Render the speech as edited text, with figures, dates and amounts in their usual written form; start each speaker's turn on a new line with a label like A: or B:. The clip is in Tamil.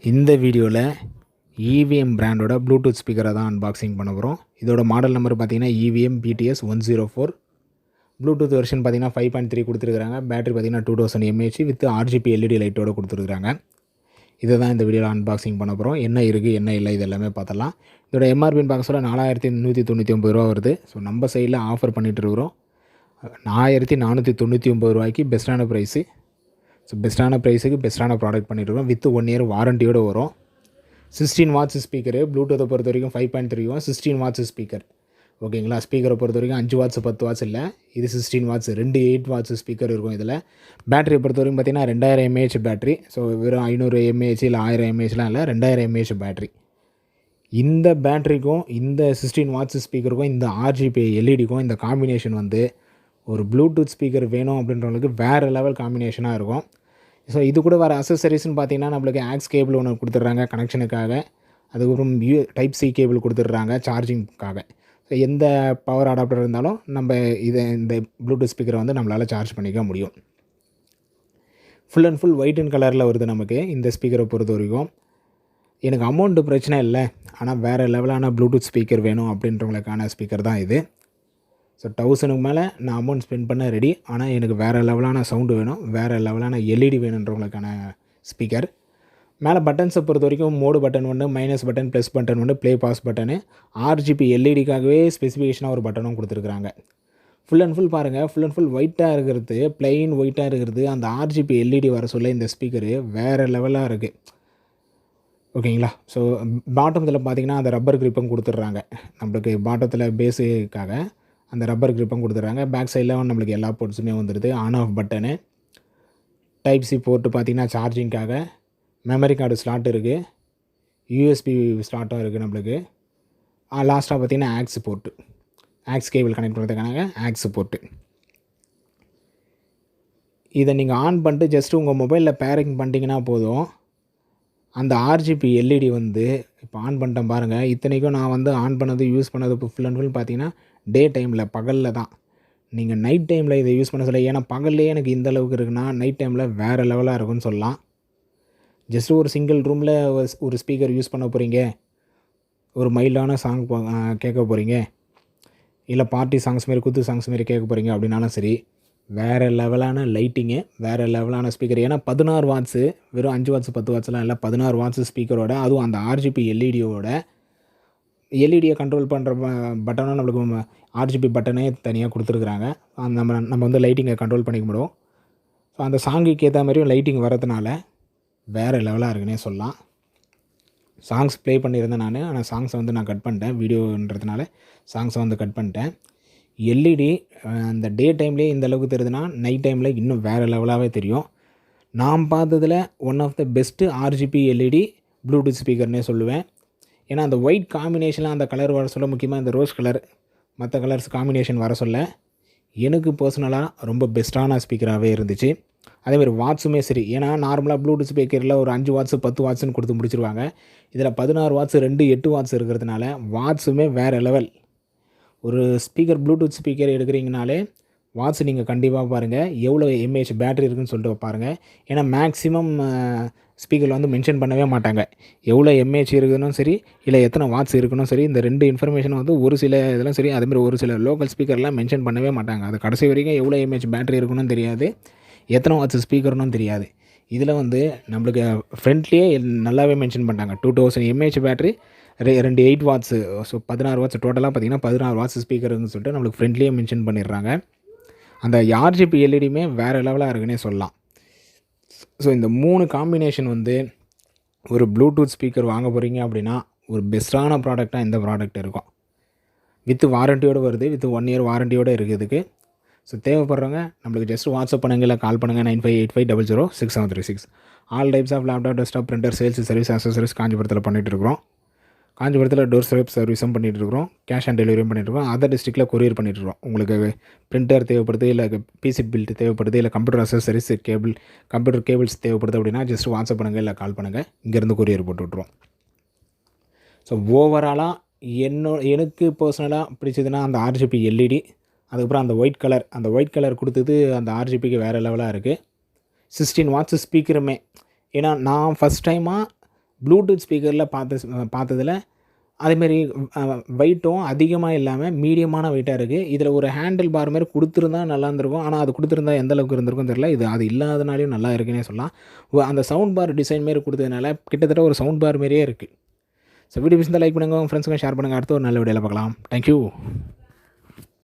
A: இந்த வீடியோவில் EVM பிராண்டோட ப்ளூடூத் ஸ்பீக்கரை தான் அன்பாக்சிங் பண்ண போகிறோம். இதோட மாடல் நம்பர் பார்த்தீங்கன்னா EVM BTS 104. ப்ளூடூத் வெர்ஷன் பார்த்தீங்கன்னா 5.3 கொடுத்துருக்காங்க. பேட்டரி பார்த்தீங்கன்னா 2000 mAh வித் RGB LED லைட்டோடு கொடுத்துருக்காங்க. இதை தான் இந்த வீடியோவில் அன்பாக்சிங் பண்ண போகிறோம். என்ன இருக்குது என்ன இல்லை இது எல்லாமே பார்த்தலாம். இதோட MRPன்னு பார்க்க சொல்ல 4199 ரூபா வருது. ஸோ நம்ம சைடில் ஆஃபர் பண்ணிகிட்டு இருக்கிறோம். 1499 ரூபாய்க்கு பெஸ்ட்டான ப்ரைஸு. ஸோ பெஸ்ட்டான ப்ரைஸுக்கு பெஸ்ட்டான ப்ராடக்ட் பண்ணிட்டுருக்கோம். வித் 1 இயர் வாரண்டியோடு வரும். 16 வாட்ஸ் ஸ்பீக்கரு. ப்ளூடூத்தை பொறுத்த வரைக்கும் 5.3 16 வாட்ஸ் ஸ்பீக்கர். ஓகேங்களா. ஸ்பீக்கரை பொறுத்த வரைக்கும் 5 வாட்ஸ் 10 வாட்ஸ் இல்லை, இது 16 வாட்ஸ் 2 8 வாட்ஸ் ஸ்பீக்கர் இருக்கும். இதில் பேட்டரியை பொறுத்த வரைக்கும் பார்த்தீங்கன்னா 2000 mAh பேட்டரி. ஸோ வெறும் 500 mAh இல்லை 1000 mAhலாம் இல்லை, 2000 mAh பேட்டரி. இந்த பேட்டரிக்கும் இந்த 16 வாட்ஸ் ஸ்பீக்கருக்கும் இந்த RGB LEDக்கும் இந்த காம்பினேஷன் வந்து ஒரு ப்ளூடூத் ஸ்பீக்கர் வேணும் அப்படின்றவங்களுக்கு வேறு லெவல் காம்பினேஷனாக இருக்கும். ஸோ இது கூட வர அசசரிஸ்ன்னு பார்த்தீங்கன்னா நம்மளுக்கு ஆக்ஸ் கேபிள் ஒன்று கொடுத்துட்றாங்க கனெக்ஷனுக்காக. அதுக்கப்புறம் டைப் சி கேபிள் கொடுத்துட்றாங்க சார்ஜிங்க்காக. ஸோ எந்த பவர் அடாப்டர் இருந்தாலும் நம்ம இந்த ப்ளூடூத் ஸ்பீக்கரை வந்து நம்மளால் சார்ஜ் பண்ணிக்க முடியும். Full and full white and கலரில் வருது நமக்கு இந்த ஸ்பீக்கரை பொறுத்த வரைக்கும். எனக்கு அமௌண்ட்டு பிரச்சனை இல்லை, ஆனால் வேறு லெவலான ப்ளூடூத் ஸ்பீக்கர் வேணும் அப்படின்றவங்களுக்கான ஸ்பீக்கர் தான் இது. ஸோ 1000க்கு மேலே நான் அமௌண்ட் ஸ்பெண்ட் பண்ண ரெடி, ஆனால் எனக்கு வேறு லெவலான சவுண்டு வேணும், வேறு லெவலான LED வேணுன்றவங்களுக்கான ஸ்பீக்கர். மேலே பட்டன்ஸை பொறுத்த வரைக்கும் மோடு பட்டன் ஒன்று, மைனஸ் பட்டன், ப்ளஸ் பட்டன் ஒன்று, ப்ளே பாஸ் பட்டனு, RGB LEDக்காகவே ஸ்பெசிஃபிகேஷனாக ஒரு பட்டனும் கொடுத்துருக்குறாங்க. ஃபுல் அண்ட் ஃபுல் பாருங்கள், ஃபுல் அண்ட் ஃபுல் ஒயிட்டாக இருக்கிறது, ப்ளைன் ஒயிட்டாக இருக்கிறது, அந்த RGB LED வர சொல்ல இந்த ஸ்பீக்கரு வேறு லெவலாக இருக்குது. ஓகேங்களா. ஸோ பாட்டத்தில் பார்த்தீங்கன்னா அந்த ரப்பர் கிரிப்பும் கொடுத்துட்றாங்க நம்மளுக்கு. பாட்டத்தில் பேஸுக்காக அந்த ரப்பர் கிரிப்பும் கொடுத்துட்றாங்க. பேக் சைடில் நம்மளுக்கு எல்லா போர்ட்ஸுமே வந்துடுது. On off button, type C port பார்த்திங்கன்னா சார்ஜிங்காக, மெமரி கார்டு ஸ்லாட் இருக்குது, USB ஸ்லாட்டும் இருக்குது நம்மளுக்கு. லாஸ்ட்டாக பார்த்திங்கன்னா aux port, aux cable connect பண்ணுறதுக்கான ஆக்ஸ் போர்ட்டு. இதை நீங்கள் ஆன் பண்ணிட்டு ஜஸ்ட்டு உங்கள் மொபைலில் பேரிங் பண்ணிட்டீங்கன்னா போதும். அந்த RGB LED வந்து இப்போ ஆன் பண்ணிட்டேன் பாருங்கள். இத்தனைக்கும் நான் வந்து ஆன் பண்ணது யூஸ் பண்ணது இப்போ ஃபுல் அண்ட் ஃபுல் பார்த்தீங்கன்னா டே டைமில், பகலில் தான். நீங்கள் நைட் டைமில் இதை யூஸ் பண்ண சொல்ல, ஏன்னா பகல்லையே எனக்கு இந்த அளவுக்கு இருக்குன்னா நைட் டைமில் வேறு லெவலாக இருக்குன்னு சொல்லலாம். ஜஸ்ட்டு ஒரு சிங்கிள் ரூமில் ஒரு ஸ்பீக்கர் யூஸ் பண்ண போகிறீங்க, ஒரு மைல்டான சாங் கேட்க போகிறீங்க, இல்லை பார்ட்டி சாங்ஸ் மாரி குத்து சாங்ஸ் மாரி கேட்க போகிறீங்க அப்படின்னாலும் சரி, வேறு லெவலான லைட்டிங்கு, வேறு லெவலான ஸ்பீக்கர். ஏன்னா 16 வாட்ஸு, வெறும் 5 வாட்ஸ் 10 வாட்ஸ்லாம் இல்லை, 16 வாட்ஸு ஸ்பீக்கரோட, அதுவும் அந்த RGB LEDயோட. எல்இடியை கண்ட்ரோல் பண்ணுற பட்டனும் நம்மளுக்கு RGB பட்டனே தனியாக கொடுத்துருக்குறாங்க. நம்ம வந்து லைட்டிங்கை கண்ட்ரோல் பண்ணிக்க முடியும். ஸோ அந்த சாங்குக்கு ஏற்ற மாதிரியும் லைட்டிங் வரதுனால வேறு லெவலாக இருக்குன்னே சொல்லலாம். சாங்ஸ் ப்ளே பண்ணியிருந்தேன் நான், ஆனால் சாங்ஸை வந்து நான் கட் பண்ணிட்டேன், வீடியோன்றதுனால சாங்ஸை வந்து கட் பண்ணிட்டேன். LED அந்த டே டைம்லேயே இந்த அளவுக்கு தெரியுதுன்னா நைட் டைமில் இன்னும் வேறு லெவலாகவே தெரியும். நான் பார்த்ததில் one of the best RGB LED bluetooth ஸ்பீக்கர்னே சொல்லுவேன். ஏன்னா அந்த ஒயிட் காம்பினேஷனில் அந்த கலர் வர சொல்ல, முக்கியமாக இந்த ரோஸ் கலர் மற்ற கலர்ஸ் காம்பினேஷன் வர சொல்ல எனக்கு பர்சனலாக ரொம்ப பெஸ்ட்டான ஸ்பீக்கராகவே இருந்துச்சு. அதேமாதிரி வாட்ஸுமே சரி. ஏன்னா நார்மலாக ப்ளூடூத் ஸ்பீக்கரில் ஒரு 5 வாட்ஸு 10 வாட்ஸுன்னு கொடுத்து முடிச்சிருவாங்க. இதில் 16 வாட்ஸு 2 8 வாட்ஸ் இருக்கிறதுனால வாட்ஸுமே வேறு லெவல். ஒரு ஸ்பீக்கர் ப்ளூடூத் ஸ்பீக்கர் எடுக்கிறீங்கனாலே வாட்ஸ் நீங்கள் கண்டிப்பாக பாருங்கள் எவ்வளோ mAh பேட்டரி இருக்குதுன்னு சொல்லிட்டு பாருங்கள். ஏன்னா மேக்ஸிமம் ஸ்பீக்கரில் வந்து மென்ஷன் பண்ணவே மாட்டாங்க எவ்வளோ mAh இருக்குதுன்னு சரி, இல்லை எத்தனை வாட்ஸ் இருக்கணும் சரி. இந்த 2 இன்ஃபர்மேஷனும் வந்து ஒரு சில இதெல்லாம் சரி, அதேமாதிரி ஒரு சில லோக்கல் ஸ்பீக்கர்லாம் மென்ஷன் பண்ணவே மாட்டாங்க. அது கடைசி வரைக்கும் எவ்வளோ mAh பேட்டரி இருக்கணும்னு தெரியாது, எத்தனை வாட்ஸ் ஸ்பீக்கர்னும் தெரியாது. இதில் வந்து நம்மளுக்கு ஃப்ரண்ட்லேயே நல்லாவே மென்ஷன் பண்ணிட்டாங்க 2000 mAh battery, 2 8 watts. So 16 watts டோட்டலாக பார்த்திங்கன்னா 16 வாட்ஸ் ஸ்பீக்கருன்னு சொல்லிட்டு நம்மளுக்கு ஃப்ரெண்ட்லேயே மென்ஷன் பண்ணிடுறாங்க. அந்த RGB LEDயுமே வேறு லெவலாக இருக்குன்னே சொல்லலாம். ஸோ இந்த 3 காம்பினேஷன் வந்து ஒரு ப்ளூடூத் ஸ்பீக்கர் வாங்க போகிறீங்க அப்படின்னா ஒரு பெஸ்ட்டான ப்ராடக்டாக இந்த ப்ராடக்ட் இருக்கும். வித் வாரண்டியோடு வருது, வித் 1 இயர் வாரண்டியோடு இருக்குதுக்கு. ஸோ தேவைப்படுறவங்க நம்மளுக்கு ஜஸ்ட் வாட்ஸ்அப் பண்ணுங்கள், இல்லை கால் பண்ணுங்கள் 9585006736. All types of laptop, desktop, printer, sales, service, accessories காஞ்சிபுரத்தில் பண்ணிகிட்டு இருக்கிறோம். காஞ்சிபுரத்தில் டோர் ஸ்டெப் சர்வீஸும் பண்ணிகிட்டு இருக்கிறோம், கேஷ் ஆன் டெலிவரியும் பண்ணிகிட்ருக்கோம். அதர் டிஸ்ட்ரிக்டில் கொரியர் பண்ணிகிட்ருக்கோம். உங்களுக்கு பிரிண்டர் தேவைப்படுது, இல்லை PC பில்ட் தேவைப்படுது, இல்லை கம்ப்யூட்டர் அக்சசரிஸ் கம்ப்யூட்டர் கேபிள்ஸ் தேவைப்படுது அப்படின்னா ஜஸ்ட் வாட்ஸ்அப் பண்ணுங்கள், இல்லை கால் பண்ணுங்கள், இங்கேருந்து கொரியர் போட்டு விட்ருவோம். ஸோ ஓவராலாக எனக்கு பர்சனலாக பிடிச்சதுன்னா அந்த RGB LED, அதுக்கப்புறம் அந்த ஒயிட் கலர் கொடுத்தது அந்த RGBக்கு வேறு லெவலாக இருக்குது. 16 வாட்ஸ் ஸ்பீக்கருமே. ஏன்னா நான் ஃபஸ்ட் டைமாக ப்ளூடூத் ஸ்பீக்கரில் பார்த்ததில் அதேமாரி வெயிட்டும் அதிகமாக இல்லாமல் மீடியமான வெயிட்டாக இருக்குது. இதில் ஒரு ஹேண்டில் பார் மாரி குடுத்துருந்தா நல்லா இருந்திருக்கும். ஆனால் அது குடுத்துருந்தா எந்த அளவுக்கு இருந்திருக்கும்னு தெரியல. அது இல்லாதனாலயும் நல்லா இருக்குன்னே சொல்லலாம். அந்த சவுண்ட் பார் டிசைன் மாரி குடுத்ததுனால கிட்டத்தட்ட ஒரு சவுண்ட் பார் மாரியே இருக்குது. ஸோ வீடியோ பிடிச்சிருந்தா லைக் பண்ணுங்கள், உங்கள் ஃப்ரெண்ட்ஸுக்கும் ஷேர் பண்ணுங்கள். அடுத்து ஒரு நல்ல வீடியோவில் பார்க்கலாம். Thank you.